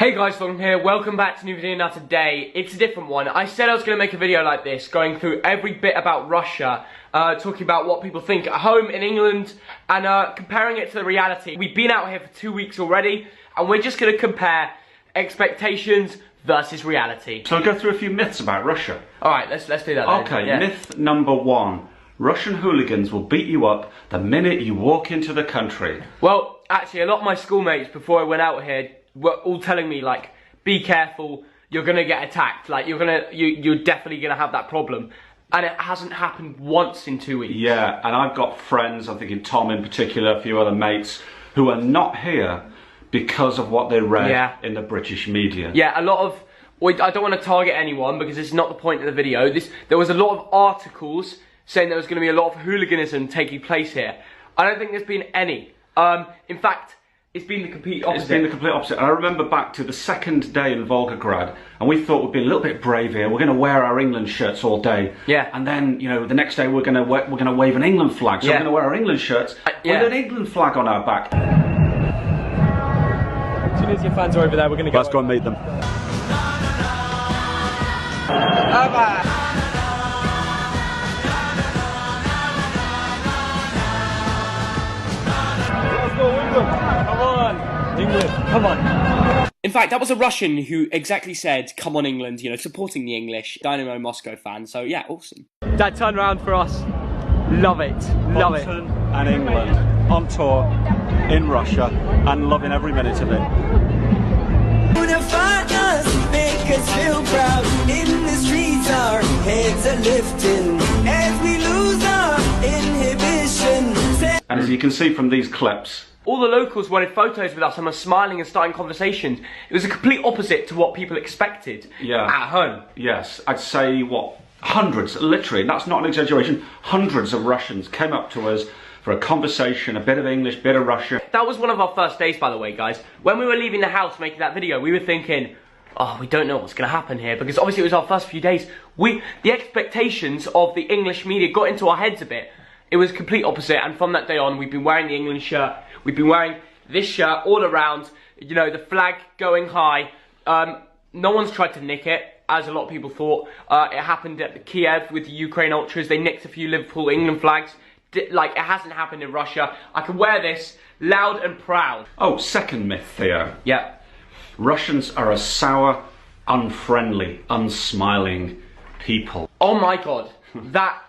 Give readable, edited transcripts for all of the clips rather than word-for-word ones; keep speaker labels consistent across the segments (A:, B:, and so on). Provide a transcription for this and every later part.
A: Hey guys, Tom here, welcome back to a new video. Now today, it's a different one. I said I was going to make a video like this, going through every bit about Russia, talking about what people think at home in England, and comparing it to the reality. We've been out here for 2 weeks already, and we're just going to compare expectations versus reality.
B: So I'll go through a few myths about Russia.
A: Alright, let's do that then.
B: Okay,
A: yeah.
B: Myth number 1. Russian hooligans will beat you up the minute you walk into the country.
A: Well, actually, a lot of my schoolmates, before I went out here, were all telling me, like, be careful, you're gonna get attacked, like, you're definitely gonna have that problem. And it hasn't happened once in 2 weeks.
B: Yeah, and I've got friends, I'm thinking Tom in particular, a few other mates, who are not here because of what they read in the British media.
A: Yeah, a lot of, I don't want to target anyone because this is not the point of the video. There was a lot of articles saying there was going to be a lot of hooliganism taking place here. I don't think there's been any. In fact, it's been the complete opposite.
B: It's been the complete opposite. And I remember back to the second day in Volgograd, and we thought we'd be a little bit brave here. We're going to wear our England shirts all day.
A: Yeah.
B: And then, you know, the next day we're going to wave an England flag. So we're going to wear our England shirts with an England flag on our back.
A: Tunisia fans are over there. We're going to go.
B: Let's go and meet them.
A: Come on, England, come on. In fact, that was a Russian who exactly said, come on England, you know, supporting the English Dynamo Moscow fan, so yeah, awesome. Dad turned around for us, love it, love it.
B: And England on tour in Russia and loving every minute of it.
C: Unify us, make us feel proud. In the streets our heads are lifting as we lose our inhibition.
B: And as you can see from these clips,
A: all the locals wanted photos with us and were smiling and starting conversations. It was a complete opposite to what people expected at home.
B: Yes, I'd say, what, hundreds, literally, that's not an exaggeration, hundreds of Russians came up to us for a conversation, a bit of English, bit of Russian.
A: That was one of our first days, by the way, guys. When we were leaving the house making that video, we were thinking, oh, we don't know what's going to happen here, because obviously it was our first few days. The expectations of the English media got into our heads a bit. It was complete opposite, and from that day on, we've been wearing the England shirt. We've been wearing this shirt all around, you know, the flag going high. No one's tried to nick it, as a lot of people thought. It happened at Kiev with the Ukraine Ultras. They nicked a few Liverpool England flags. Like, it hasn't happened in Russia. I can wear this loud and proud.
B: Oh, second myth, Theo.
A: Yeah.
B: Russians are a sour, unfriendly, unsmiling people.
A: Oh my God, that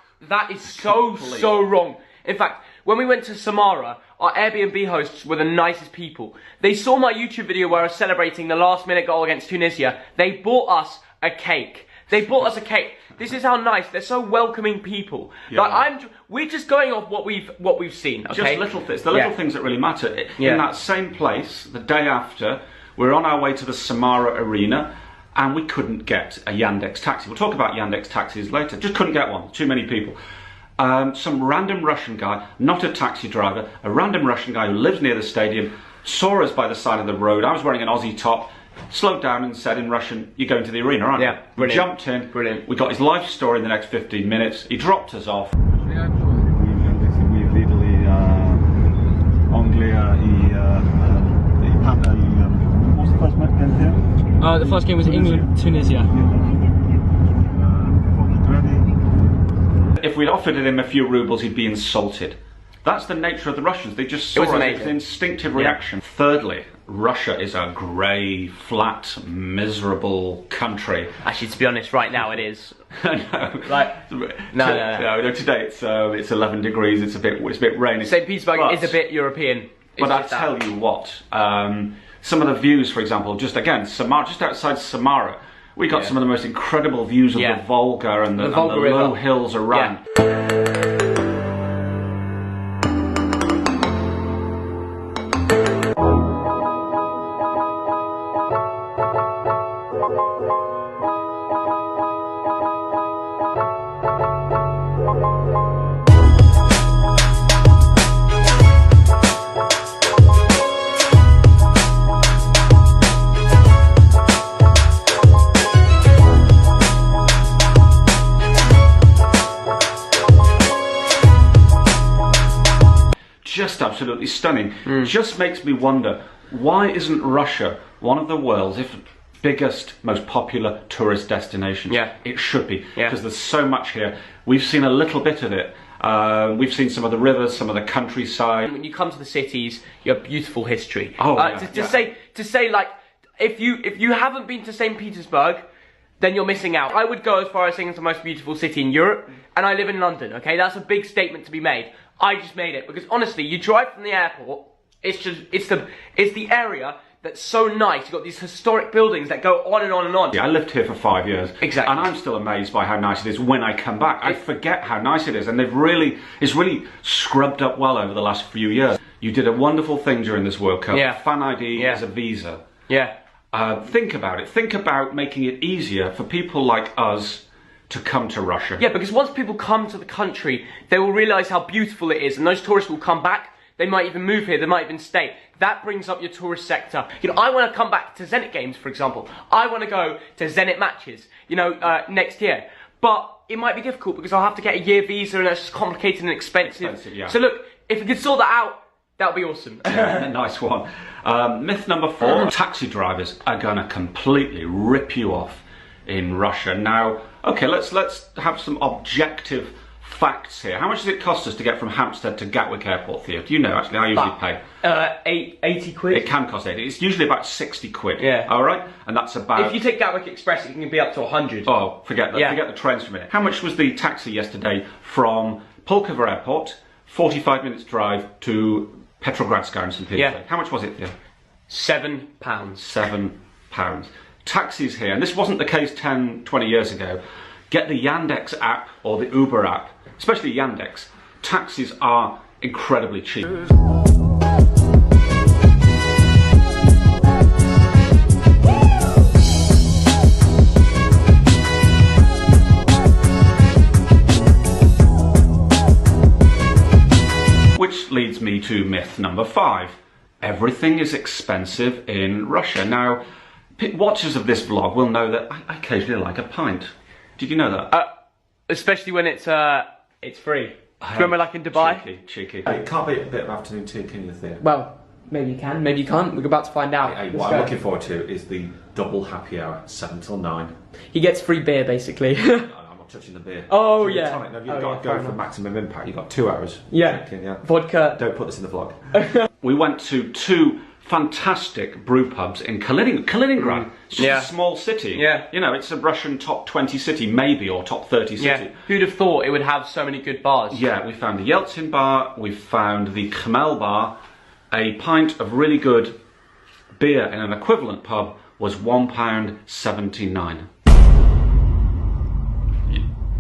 A: is so wrong. In fact, when we went to Samara, our Airbnb hosts were the nicest people. They saw my YouTube video where I was celebrating the last-minute goal against Tunisia. They bought us a cake. They bought us a cake. This is how nice. They're so welcoming people.
B: Yeah.
A: Like, we're just going off what we've seen. Okay?
B: Just little things. The little things that really matter. In that same place, the day after, we're on our way to the Samara Arena, and we couldn't get a Yandex taxi. We'll talk about Yandex taxis later. Just couldn't get one. Too many people. Some random Russian guy, not a taxi driver, a random Russian guy who lives near the stadium, saw us by the side of the road. I was wearing an Aussie top, slowed down and said in Russian, you're going to the arena, aren't you?
A: Yeah,
B: we jumped in, we got his life story in the next 15 minutes, he dropped us off.
A: The first game was England-Tunisia.
B: If we'd offered him a few rubles, he'd be insulted. That's the nature of the Russians. They just saw it as an instinctive reaction. Thirdly, Russia is a grey, flat, miserable country.
A: Actually, to be honest, right now it is.
B: No.
A: Like, no.
B: Today it's 11 degrees. It's a bit rainy.
A: St. Petersburg is a bit European.
B: But I tell you what, some of the views, for example, just Samara, just outside Samara, we got some of the most incredible views of the Volga and the low hills around. absolutely stunning. Just makes me wonder, why isn't Russia one of the world's, if biggest, most popular tourist destinations?
A: Yeah.
B: It should be,
A: Yeah.
B: because there's so much here. We've seen a little bit of it. We've seen some of the rivers, some of the countryside.
A: When you come to the cities, you have beautiful history.
B: Oh, yeah,
A: to say like, if you haven't been to St. Petersburg, then you're missing out. I would go as far as saying it's the most beautiful city in Europe, and I live in London, okay? That's a big statement to be made. I just made it, because honestly, you drive from the airport, it's the area that's so nice. You've got these historic buildings that go on and on and on.
B: Yeah, I lived here for 5 years.
A: Exactly.
B: And I'm still amazed by how nice it is when I come back. I forget how nice it is, and it's really scrubbed up well over the last few years. You did a wonderful thing during this World Cup.
A: Yeah.
B: Fan ID
A: Yeah.
B: is a visa.
A: Yeah.
B: Think about it. Think about making it easier for people like us to come to Russia.
A: Yeah, because once people come to the country, they will realise how beautiful it is, and those tourists will come back. They might even move here, they might even stay. That brings up your tourist sector. You know, I want to come back to Zenit games, for example. I want to go to Zenit matches, you know, next year. But it might be difficult because I'll have to get a year visa, and that's just complicated and expensive.
B: Yeah.
A: So look, if we could sort that out, that would be awesome.
B: Yeah, nice one. Myth number 4, taxi drivers are going to completely rip you off in Russia. Now, okay, let's have some objective facts here. How much does it cost us to get from Hampstead to Gatwick Airport, Theo? Do you know, actually? I usually pay.
A: 80 quid.
B: It can cost 80. It's usually about 60 quid.
A: Yeah.
B: All right? And that's about...
A: If you take Gatwick Express, it can be up to 100.
B: Oh, forget that.
A: Yeah.
B: Forget the trains for a minute. How much was the taxi yesterday from Pulkovo Airport, 45 minutes drive to Petrogradskaya in St. Petersburg?
A: Yeah.
B: How much was it, Theo?
A: £7.
B: £7. Taxis here, and this wasn't the case 10, 20 years ago. Get the Yandex app or the Uber app, especially Yandex. Taxis are incredibly cheap. Which leads me to myth number 5. Everything is expensive in Russia. Now, watchers of this vlog will know that I occasionally like a pint. Did you know that?
A: Especially when it's free. Do you remember, like in Dubai?
B: Cheeky.
D: It can't be a bit of afternoon tea, can you, Theo?
A: Well, maybe you can, maybe you can't. We're about to find out.
D: Hey, what I'm looking forward to is the double happy hour, 7 till 9.
A: He gets free beer, basically.
D: I'm not touching the beer.
A: Oh,
D: Gin and
A: yeah.
D: tonic. No, you've
A: Oh,
D: got
A: yeah,
D: to
A: fair
D: go for
A: enough.
D: maximum impact. You've got 2 hours.
A: Yeah.
D: Drinking, yeah.
A: Vodka.
D: Don't put this in the vlog.
B: We went to 2 fantastic brew pubs in Kaliningrad. It's just
A: Yeah.
B: a small city.
A: Yeah.
B: You know, it's a Russian top 20 city, maybe, or top 30 city.
A: Yeah. Who'd have thought it would have so many good bars?
B: Yeah, we found the Yeltsin bar, we found the Khmel bar. A pint of really good beer in an equivalent pub was £1.79.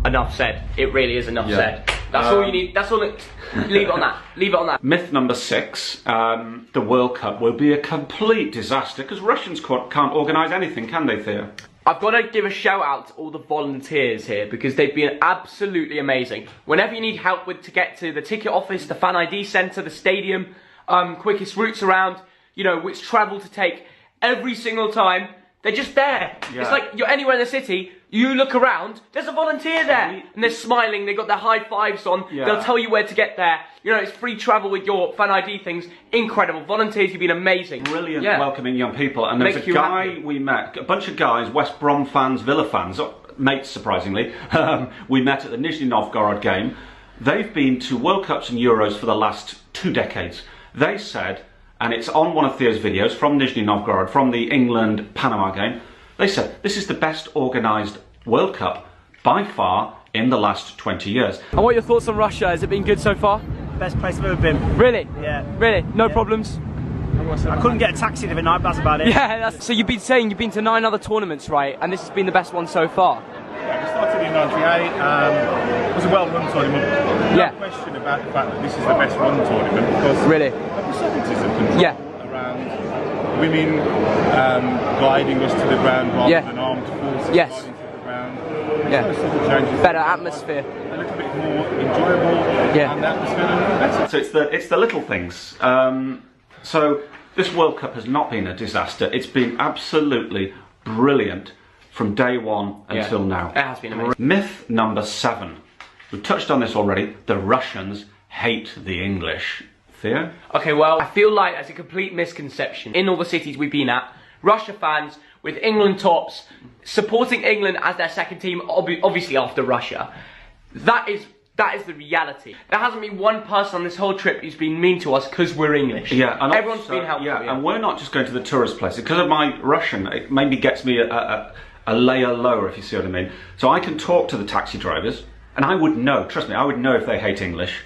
A: Enough said. It really is enough
D: Yeah.
A: said. That's all you need. That's all. Leave it on that. Leave it on that.
B: Myth number 6, the World Cup will be a complete disaster because Russians can't organise anything, can they, Theo?
A: I've got to give a shout out to all the volunteers here because they've been absolutely amazing. Whenever you need help to get to the ticket office, the fan ID centre, the stadium, quickest routes around, you know, which travel to take, every single time, they're just there.
B: Yeah.
A: It's like you're anywhere in the city, you look around, there's a volunteer there. And they're smiling, they've got their high fives on,
B: Yeah.
A: they'll tell you where to get there. You know, it's free travel with your fan ID things. Incredible. Volunteers, you've been amazing.
B: Brilliant,
A: Yeah.
B: welcoming young people. And there's
A: Make
B: a
A: you
B: guy
A: happy.
B: we met, a bunch of guys, West Brom fans, Villa fans, mates surprisingly, we met at the Nizhny Novgorod game. They've been to World Cups and Euros for the last 2 decades. They said, and it's on one of Theo's videos from Nizhny Novgorod, from the England-Panama game, they said, this is the best organised World Cup by far in the last 20 years.
A: And what are your thoughts on Russia? Has it been good so far?
E: Best place I've ever been.
A: Really?
E: Yeah.
A: Really? No
E: Yeah.
A: problems?
E: I couldn't get a taxi the other night, but that's about it.
A: Yeah, so you've been saying you've been to 9 other tournaments, right? And this has been the best one so far?
F: Yeah, we started in '98. It was a well-run tournament.
A: Yeah.
F: No question about the fact that this is the best run tournament because
A: Really?
F: of the subtleties of control
A: Yeah.
F: around women guiding us to the ground rather
A: Yeah.
F: than armed forces
A: Yes.
F: guiding to the ground.
A: Yeah.
F: Those subtle changes
A: Better atmosphere.
F: a little bit more enjoyable
A: Yeah.
F: and the atmosphere a little better.
B: So it's the little things. So this World Cup has not been a disaster. It's been absolutely brilliant from day one until now.
A: It has been amazing.
B: Myth number 7. We've touched on this already. The Russians hate the English. Theo?
A: Okay, well, I feel like there's a complete misconception in all the cities we've been at. Russia fans with England tops supporting England as their second team, obviously after Russia. That is the reality. There hasn't been one person on this whole trip who's been mean to us because we're English.
B: Yeah, and
A: everyone's
B: also,
A: been helpful.
B: Yeah, and we're not just going to the tourist places. Because of my Russian, it maybe gets me a layer lower, if you see what I mean. So I can talk to the taxi drivers, and I would know, trust me, I would know if they hate English.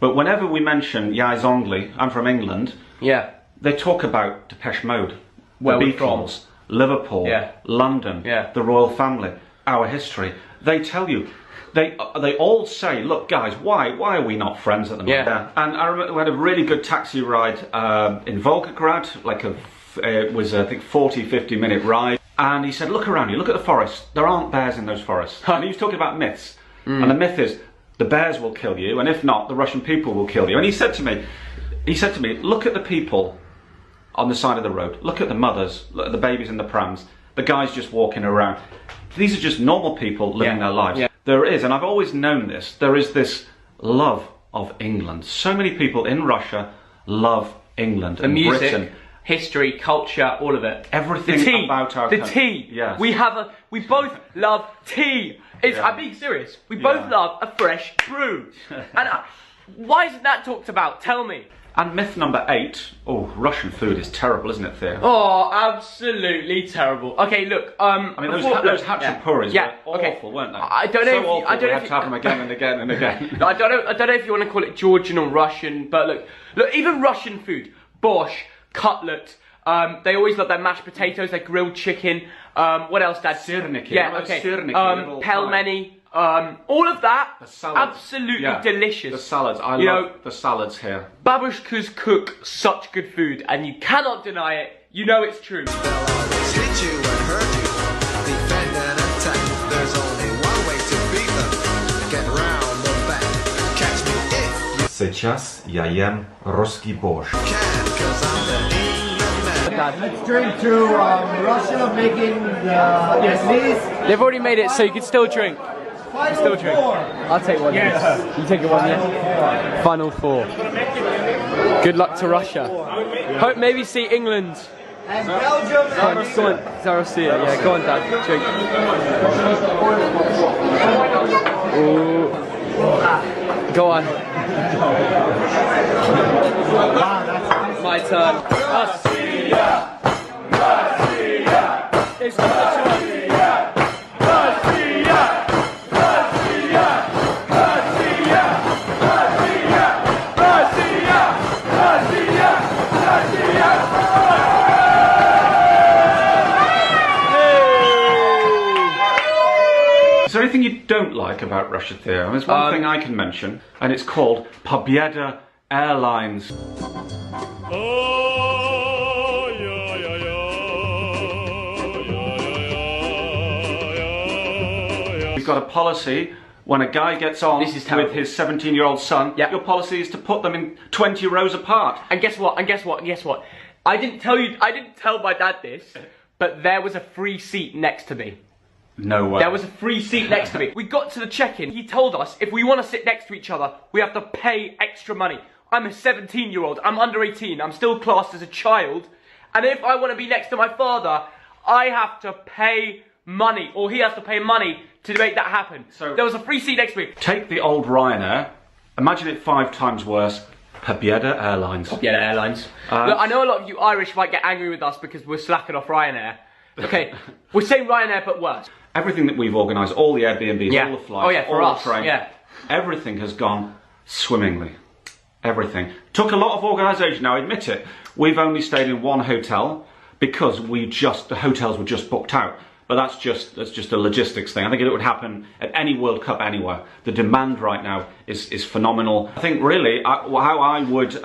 B: But whenever we mention "Ja, is Angli," I'm from England,
A: yeah,
B: they talk about Depeche Mode,
A: Where
B: the
A: we're from.
B: Beatles, Liverpool,
A: Yeah.
B: London,
A: Yeah.
B: the royal family, our history. They tell you, they all say, look guys, why are we not friends at the moment?
A: Yeah.
B: And I remember we had a really good taxi ride in Volgograd, like it was I think 40-50 minute ride. And he said, look around you, look at the forest. There aren't bears in those forests. And he was talking about myths. And the myth is, the bears will kill you, and if not, the Russian people will kill you. And he said to me, look at the people on the side of the road. Look at the mothers, look at the babies in the prams, the guys just walking around. These are just normal people living their lives.
A: Yeah.
B: There is, and I've always known this, there is this love of England. So many people in Russia love England and
A: music,
B: Britain.
A: history, culture, all of it.
B: Everything
A: the tea,
B: about our
A: the
B: country.
A: tea.
B: Yes.
A: We both love tea. I'm being serious. We both love a fresh brew. And why isn't that talked about? Tell me.
B: And myth number 8. Oh, Russian food is terrible, isn't it, Theo?
A: Oh, absolutely terrible. Okay, look.
B: I mean, those hachapuris were awful, weren't they?
A: I don't know.
B: So awful, we had to have them again and again and again.
A: I don't know if you want to call it Georgian or Russian, but look, even Russian food, borscht, cutlet. They always love their mashed potatoes, their grilled chicken. What else, Dad?
B: Sirniki.
A: Yeah, okay. Pelmeni. All of that, absolutely delicious.
B: The salads, I love the salads here.
A: Babushkas cook such good food, and you cannot deny it. You know it's true.
D: Сейчас я ем русский борщ.
G: Let's drink to Russia making the
A: They've already made it, so you can still drink.
G: Final Four.
A: I'll take one. Yes. You take one, yeah. Final 4. Good luck to Russia. Hope maybe see England.
G: And Belgium.
A: Go on, Zarosia. Yeah, go on, Dad. Drink. Ooh. Go on. My turn. Russia. Russia. It's Russia.
B: Is there anything you don't like about Russia, Theo? There's one thing I can mention, and it's called Pobieda Airlines. We've got a policy, when a guy gets on with his 17-year-old son, your policy is to put them in 20 rows apart.
A: And guess what? I didn't tell my dad this, but there was a free seat next to me.
B: No way.
A: There was a free seat next to me. We got to the check-in. He told us if we want to sit next to each other, we have to pay extra money. I'm a 17-year-old. I'm under 18. I'm still classed as a child. And if I want to be next to my father, I have to pay money, or he has to pay money to make that happen. So there was a free seat next to me.
B: Take the old Ryanair. Imagine it 5 times worse. Pobieda Airlines.
A: Pobieda Airlines. Look, I know a lot of you Irish might get angry with us because we're slacking off Ryanair. Okay, we're saying Ryanair but worse.
B: Everything that we've organised, all the Airbnbs, all the flights,
A: for
B: all
A: us,
B: the trains, everything has gone swimmingly. Everything. Took a lot of organisation, now admit it. We've only stayed in one hotel because the hotels were just booked out. But that's just a logistics thing. I think it would happen at any World Cup anywhere. The demand right now is phenomenal. I think really how I would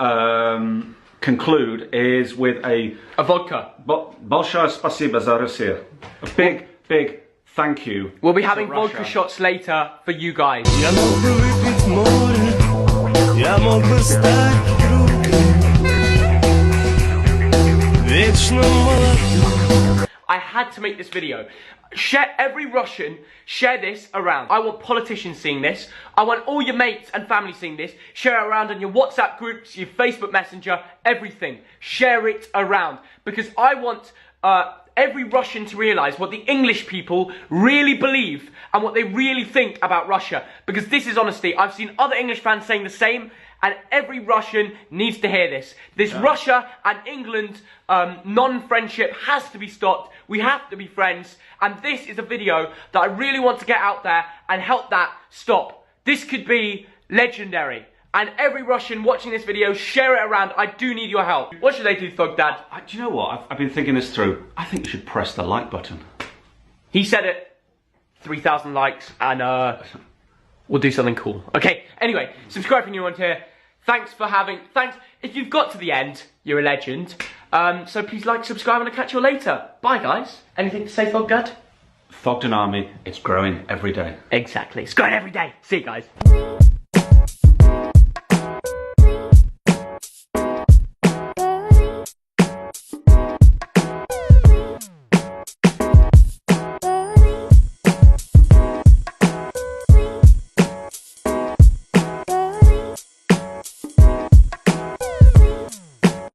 B: conclude is with a
A: vodka.
B: Большое спасибо за Россию. A big thank you.
A: We'll be having vodka shots later for you guys. I had to make this video. Every Russian, share this around. I want politicians seeing this. I want all your mates and family seeing this. Share it around on your WhatsApp groups, your Facebook Messenger, everything. Share it around. Because I want every Russian to realise what the English people really believe and what they really think about Russia. Because this is honesty. I've seen other English fans saying the same, and every Russian needs to hear this. This Russia and England non-friendship has to be stopped. We have to be friends. And this is a video that I really want to get out there and help that stop. This could be legendary. And every Russian watching this video, share it around. I do need your help. What should they do, Thug Dad?
B: Do you know what? I've been thinking this through. I think you should press the like button.
A: He said it. 3,000 likes and we'll do something cool. Okay, anyway, subscribe if you're new around here. Thanks. If you've got to the end, you're a legend. So please like, subscribe, and I'll catch you later. Bye, guys. Anything to say, Thug Dad?
B: Thogden Army, it's growing every day.
A: Exactly. It's growing every day. See you guys.